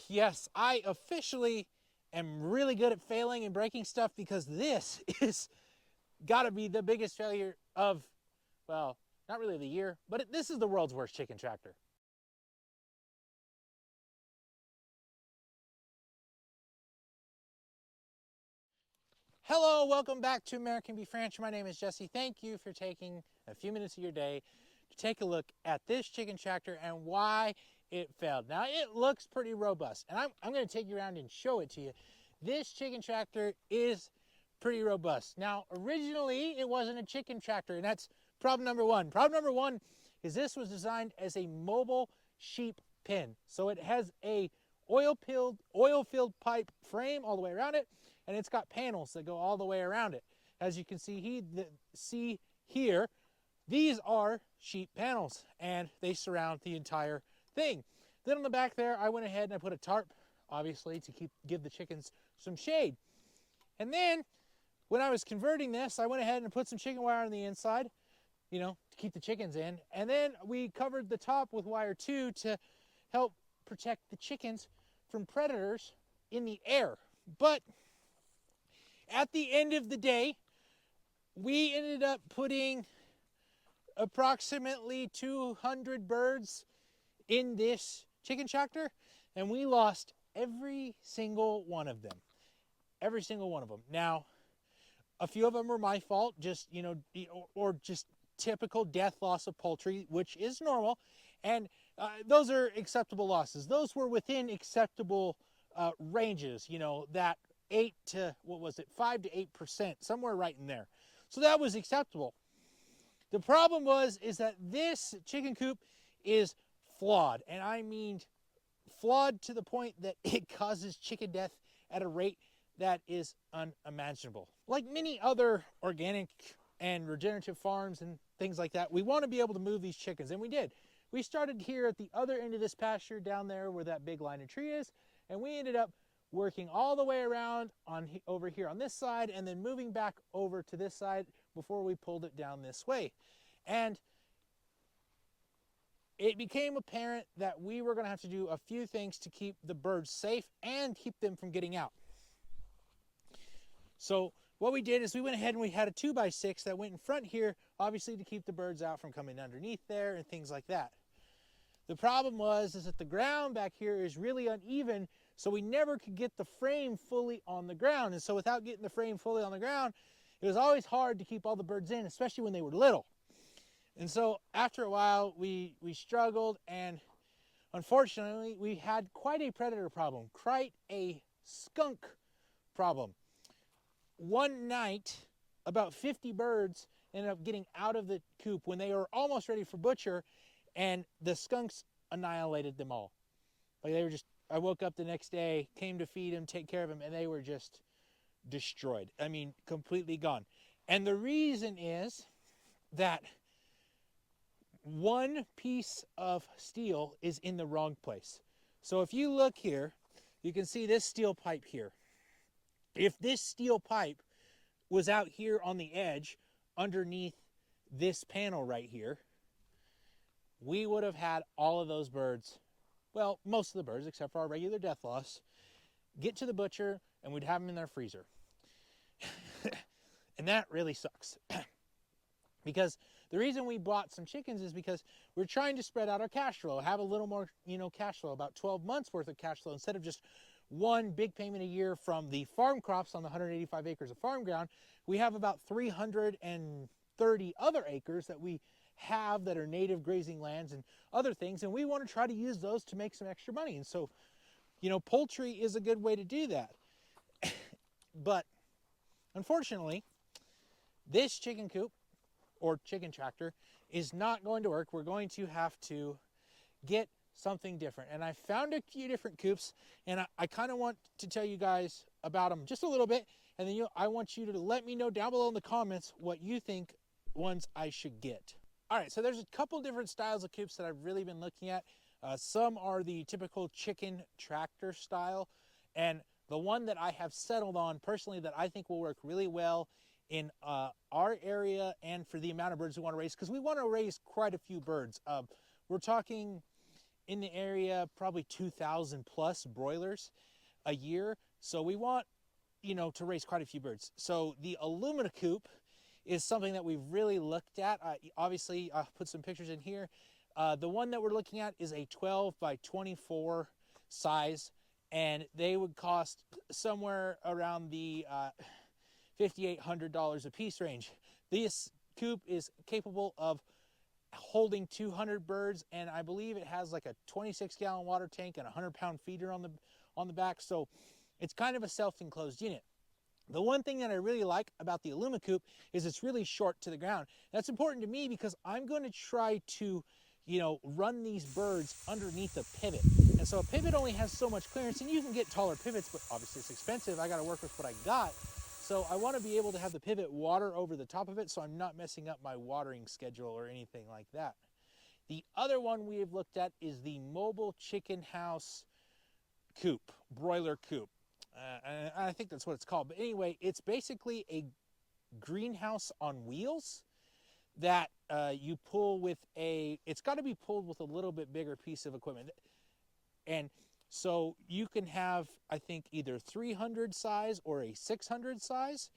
Yes, I officially am really good at failing and breaking stuff because this is got to be the biggest failure of, well, not really the year, but this is the world's worst chicken tractor. Hello, welcome back to American Beef Ranch. My name is Jesse. Thank you for taking a few minutes of your day to take a look at this chicken tractor and why it failed. Now, it looks pretty robust, and I'm going to take you around and show it to you. This chicken tractor is pretty robust. Now, originally, it wasn't a chicken tractor, and that's problem number one. Problem number one is this was designed as a mobile sheep pen. So it has a oil-filled pipe frame all the way around it, and it's got panels that go all the way around it. As you can see here, these are sheep panels, and they surround the entire thing. Then on the back there, I went ahead and I put a tarp, obviously, to give the chickens some shade. And then, when I was converting this, I went ahead and put some chicken wire on the inside, to keep the chickens in. And then we covered the top with wire too to help protect the chickens from predators in the air. But at the end of the day, we ended up putting approximately 200 birds in this chicken tractor, and we lost every single one of them. Every single one of them. Now, a few of them were my fault, or just typical death loss of poultry, which is normal, and those are acceptable losses. Those were within acceptable ranges, that 5 to 8%, somewhere right in there. So that was acceptable. The problem is that this chicken coop is flawed, and I mean flawed to the point that it causes chicken death at a rate that is unimaginable. Like many other organic and regenerative farms and things like that, we want to be able to move these chickens, and we did. We started here at the other end of this pasture down there where that big line of tree is, and we ended up working all the way around over here on this side and then moving back over to this side before we pulled it down this way. And it became apparent that we were going to have to do a few things to keep the birds safe and keep them from getting out. So what we did is we went ahead and we had a 2x6 that went in front here, obviously to keep the birds out from coming underneath there and things like that. The problem is that the ground back here is really uneven, so we never could get the frame fully on the ground. And so without getting the frame fully on the ground, it was always hard to keep all the birds in, especially when they were little. And so after a while, we struggled, and unfortunately, we had quite a predator problem, quite a skunk problem. One night, about 50 birds ended up getting out of the coop when they were almost ready for butcher, and the skunks annihilated them all. Like they were just, I woke up the next day, came to feed them, take care of them, and they were just destroyed. I mean, completely gone. And the reason is that one piece of steel is in the wrong place. So if you look here, you can see this steel pipe here. If this steel pipe was out here on the edge underneath this panel right here, we would have had all of those birds, well, most of the birds except for our regular death loss, get to the butcher and we'd have them in their freezer. And that really sucks. Because the reason we bought some chickens is because we're trying to spread out our cash flow, have a little more, cash flow, about 12 months worth of cash flow instead of just one big payment a year from the farm crops on the 185 acres of farm ground. We have about 330 other acres that we have that are native grazing lands and other things, and we want to try to use those to make some extra money. And so, poultry is a good way to do that. But unfortunately, this chicken coop or chicken tractor is not going to work. We're going to have to get something different. And I found a few different coops, and I kind of want to tell you guys about them just a little bit, and then I want you to let me know down below in the comments what you think ones I should get. All right, so there's a couple different styles of coops that I've really been looking at. Some are the typical chicken tractor style, and the one that I have settled on personally that I think will work really well in our area and for the amount of birds we want to raise, because we want to raise quite a few birds. We're talking in the area, probably 2,000 plus broilers a year. So we want, you know, to raise quite a few birds. So the Illuma Coop is something that we've really looked at. Obviously, I'll put some pictures in here. The one that we're looking at is a 12 by 24 size, and they would cost somewhere around the $5,800 a piece range. This coop is capable of holding 200 birds, and I believe it has like a 26-gallon water tank and a 100-pound feeder on the back. So it's kind of a self-enclosed unit. The one thing that I really like about the Illuma Coop is it's really short to the ground. That's important to me because I'm going to try to, you know, run these birds underneath a pivot. And so a pivot only has so much clearance, and you can get taller pivots, but obviously it's expensive. I got to work with what I got. So I want to be able to have the pivot water over the top of it so I'm not messing up my watering schedule or anything like that. The other one we have looked at is the mobile chicken house coop, broiler coop. And I think that's what it's called. But anyway, it's basically a greenhouse on wheels that you pull with it's got to be pulled with a little bit bigger piece of equipment. And so you can have, I think, either 300 size or a 600 size.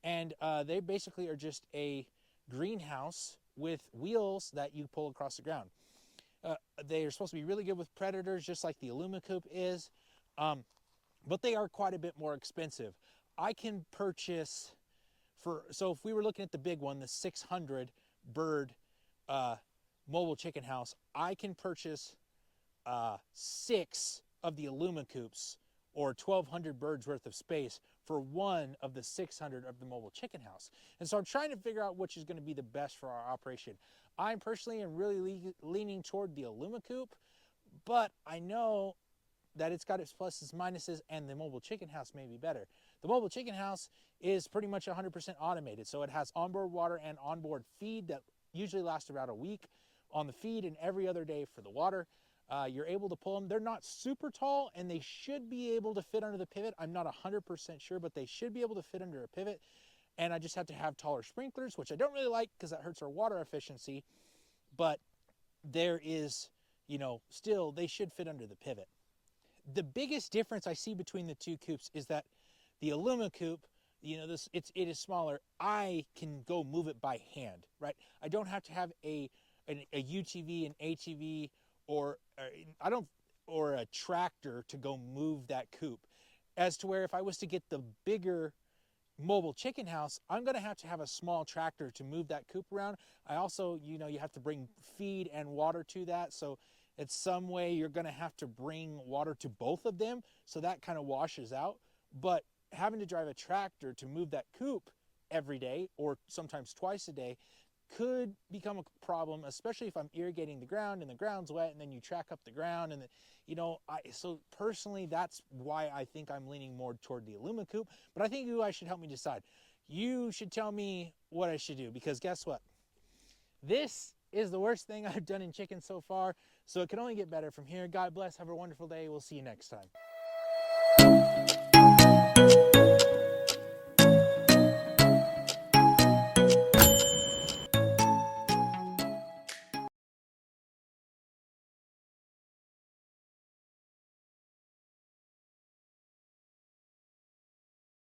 And they basically are just a greenhouse with wheels that you pull across the ground. They are supposed to be really good with predators, just like the Illuma Coop is. But they are quite a bit more expensive. I can purchase so if we were looking at the big one, the 600 bird mobile chicken house, I can purchase 6 of the Illuma Coops, or 1,200 birds worth of space, for one of the 600 of the mobile chicken house. And so I'm trying to figure out which is going to be the best for our operation. I personally am really leaning toward the Illuma Coop, but I know that it's got its pluses and minuses, and the mobile chicken house may be better. The mobile chicken house is pretty much 100% automated, so it has onboard water and onboard feed that usually lasts about a week on the feed, and every other day for the water. You're able to pull them. They're not super tall, and they should be able to fit under the pivot. I'm not 100% sure, but they should be able to fit under a pivot. And I just have to have taller sprinklers, which I don't really like because that hurts our water efficiency. But there is, you know, still they should fit under the pivot. The biggest difference I see between the two coops is that the Illuma Coop, you know, it is smaller. I can go move it by hand, right? I don't have to have a UTV, an ATV, or a tractor to go move that coop. As to where if I was to get the bigger mobile chicken house, I'm going to have a small tractor to move that coop around. I also, you know, you have to bring feed and water to that. So it's some way you're going to have to bring water to both of them. So that kind of washes out. But having to drive a tractor to move that coop every day, or sometimes twice a day, could become a problem, especially if I'm irrigating the ground and the ground's wet, and then you track up the ground, and so personally, that's why I think I'm leaning more toward the Illuma Coop. But I think you guys should help me decide. You should tell me what I should do, because guess what? This is the worst thing I've done in chicken so far, so it can only get better from here. God bless. Have a wonderful day. We'll see you next time.